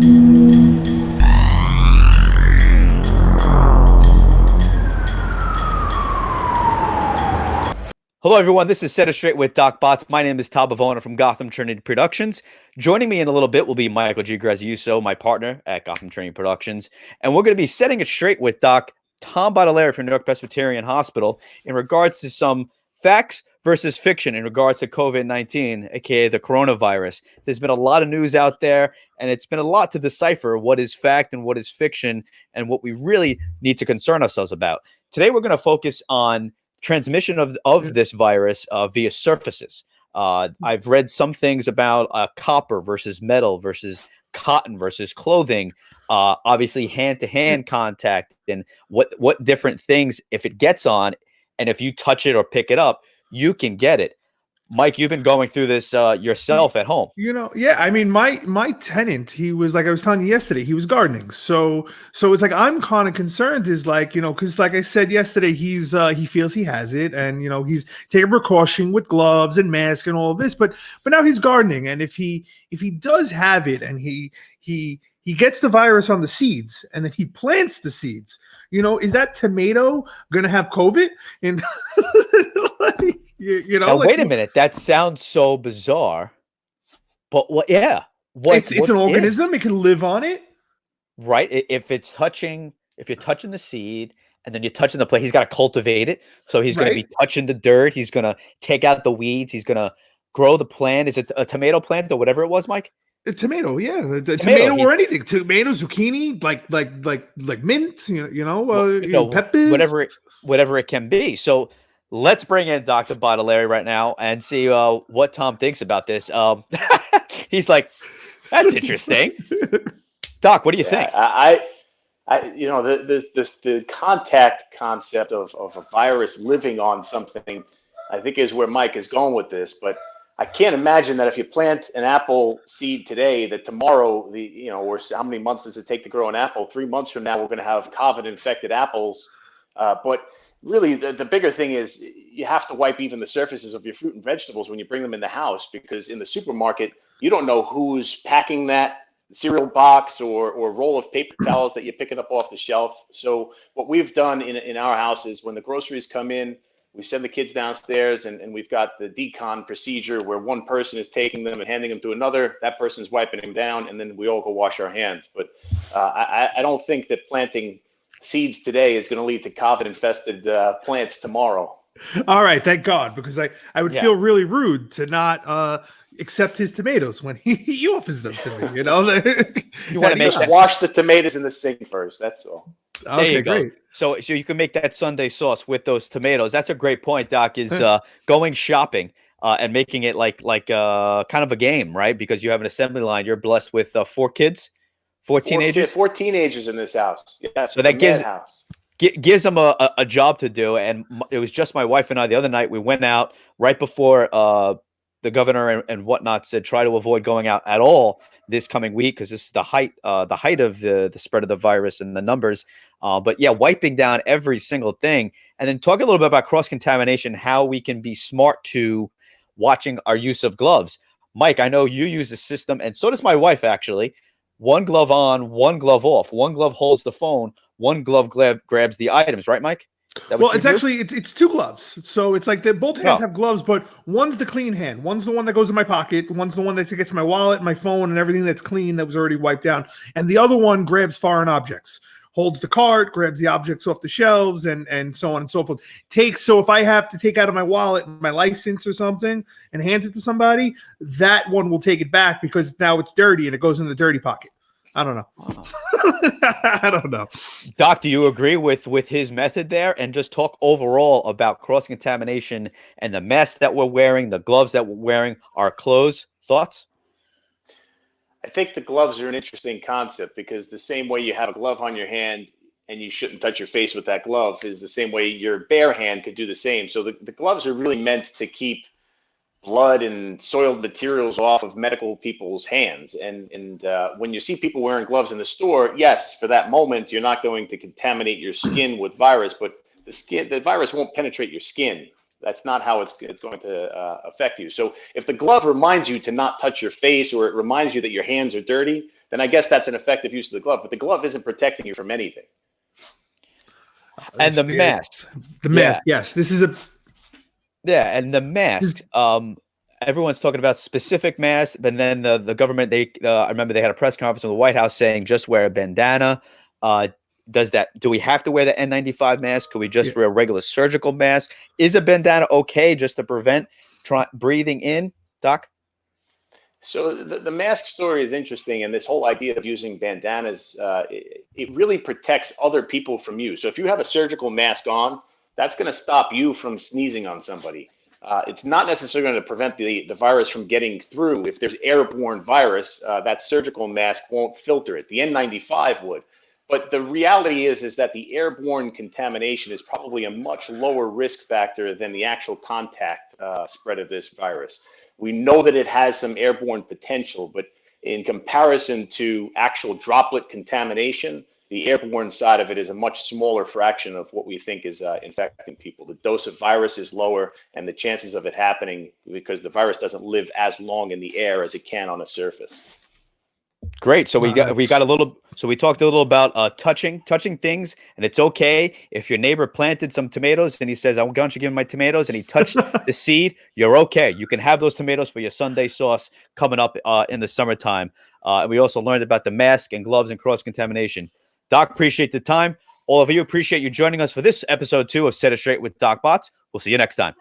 Hello, everyone. This is Set It Straight with Doc Bots. My name is Tal Bavona from Gotham Trinity Productions. Joining me in a little bit will be Michael G. Graziuso, my partner at Gotham Trinity Productions. And we're going to be setting it straight with Doc Tom Baudelaire from New York Presbyterian Hospital in regards to some facts versus fiction in regards to COVID-19, aka the coronavirus. There's been a lot of news out there, and it's been a lot to decipher what is fact and what is fiction and what we really need to concern ourselves about. Today, we're going to focus on transmission of this virus via surfaces. I've read some things about copper versus metal versus cotton versus clothing, obviously hand-to-hand contact, and what different things, if it gets on, and if you touch it or pick it up, you can get it. Mike, you've been going through this yourself at home. Yeah. I mean, my tenant, he was like I was telling you yesterday, he was gardening. So it's like I'm kind of concerned is like, because like I said yesterday, he feels he has it, and he's taking precaution with gloves and mask and all of this, but now he's gardening, and if he does have it and he gets the virus on the seeds, and then he plants the seeds, is that tomato gonna have COVID? And Now, wait a minute. That sounds so bizarre. But what? Yeah, it's an organism. It can live on it, right? If you're touching the seed and then you're touching the plant, he's got to cultivate it. So he's going to be touching the dirt. He's going to take out the weeds. He's going to grow the plant. Is it a tomato plant or whatever it was, Mike? A tomato, yeah, tomato or anything. Tomato, zucchini, like mint. Peppers, whatever it can be. So let's bring in Dr. Baudelaire right now and see what Tom thinks about this. He's like, that's interesting. Doc, what do you think? The contact concept of a virus living on something, I think, is where Mike is going with this. But I can't imagine that if you plant an apple seed today, that tomorrow, how many months does it take to grow an apple? 3 months from now, we're going to have COVID-infected apples. But really, the bigger thing is you have to wipe even the surfaces of your fruit and vegetables when you bring them in the house, because in the supermarket, you don't know who's packing that cereal box or roll of paper towels that you're picking up off the shelf. So what we've done in our house is when the groceries come in, we send the kids downstairs, and we've got the decon procedure where one person is taking them and handing them to another. That person's wiping them down, and then we all go wash our hands. But I don't think that planting seeds today is going to lead to COVID-infested plants tomorrow. All right, thank God, because I would feel really rude to not accept his tomatoes when he offers them to me. You want to just wash the tomatoes in the sink first. That's all. There you go. Great. So you can make that Sunday sauce with those tomatoes. That's a great point, Doc. Is going shopping and making it like kind of a game, right? Because you have an assembly line. You're blessed with 4 kids. Four teenagers? 4 teenagers in this house. Yes, so that gives them a job to do. And it was just my wife and I the other night. We went out right before the governor and whatnot said try to avoid going out at all this coming week, because this is the height of the spread of the virus and the numbers. But yeah, wiping down every single thing. And then talk a little bit about cross-contamination, how we can be smart to watching our use of gloves. Mike, I know you use a system, and so does my wife, actually. 1 glove on, 1 glove off. 1 glove holds the phone. 1 glove grabs the items. Right, Mike? Well, it's actually it's 2 gloves. So it's like both hands have gloves, but one's the clean hand. One's the one that goes in my pocket. One's the one that gets my wallet, my phone, and everything that's clean that was already wiped down. And the other one grabs foreign objects, holds the cart, grabs the objects off the shelves, and so on and so forth. So if I have to take out of my wallet my license or something and hand it to somebody, that one will take it back because now it's dirty and it goes in the dirty pocket. I don't know. I don't know. Doc, do you agree with his method there? And just talk overall about cross-contamination and the mask that we're wearing, the gloves that we're wearing, our clothes. Thoughts? I think the gloves are an interesting concept, because the same way you have a glove on your hand and you shouldn't touch your face with that glove is the same way your bare hand could do the same. So the gloves are really meant to keep blood and soiled materials off of medical people's hands. And when you see people wearing gloves in the store, yes, for that moment, you're not going to contaminate your skin with virus, but the virus won't penetrate your skin. That's not how it's going to affect you. So if the glove reminds you to not touch your face, or it reminds you that your hands are dirty, then I guess that's an effective use of the glove. But the glove isn't protecting you from anything. And the mask. The mask, yes. This is a and the mask. Everyone's talking about specific masks, but then the government, I remember they had a press conference in the White House saying just wear a bandana. Do we have to wear the N95 mask? Could we just wear a regular surgical mask? Is a bandana okay just to prevent breathing in, Doc? So the mask story is interesting, and this whole idea of using bandanas, it really protects other people from you. So if you have a surgical mask on, that's going to stop you from sneezing on somebody. It's not necessarily going to prevent the virus from getting through. If there's airborne virus, that surgical mask won't filter it. The N95 would. But the reality is that the airborne contamination is probably a much lower risk factor than the actual contact spread of this virus. We know that it has some airborne potential, but in comparison to actual droplet contamination, the airborne side of it is a much smaller fraction of what we think is infecting people. The dose of virus is lower, and the chances of it happening, because the virus doesn't live as long in the air as it can on a surface. Great. So we talked a little about touching things, and it's okay if your neighbor planted some tomatoes and he says, "I want you to give him my tomatoes," and he touched the seed. You're okay. You can have those tomatoes for your Sunday sauce coming up in the summertime. And we also learned about the mask and gloves and cross contamination. Doc, appreciate the time. All of you, appreciate you joining us for this episode 2 of Set It Straight with Doc Bots. We'll see you next time.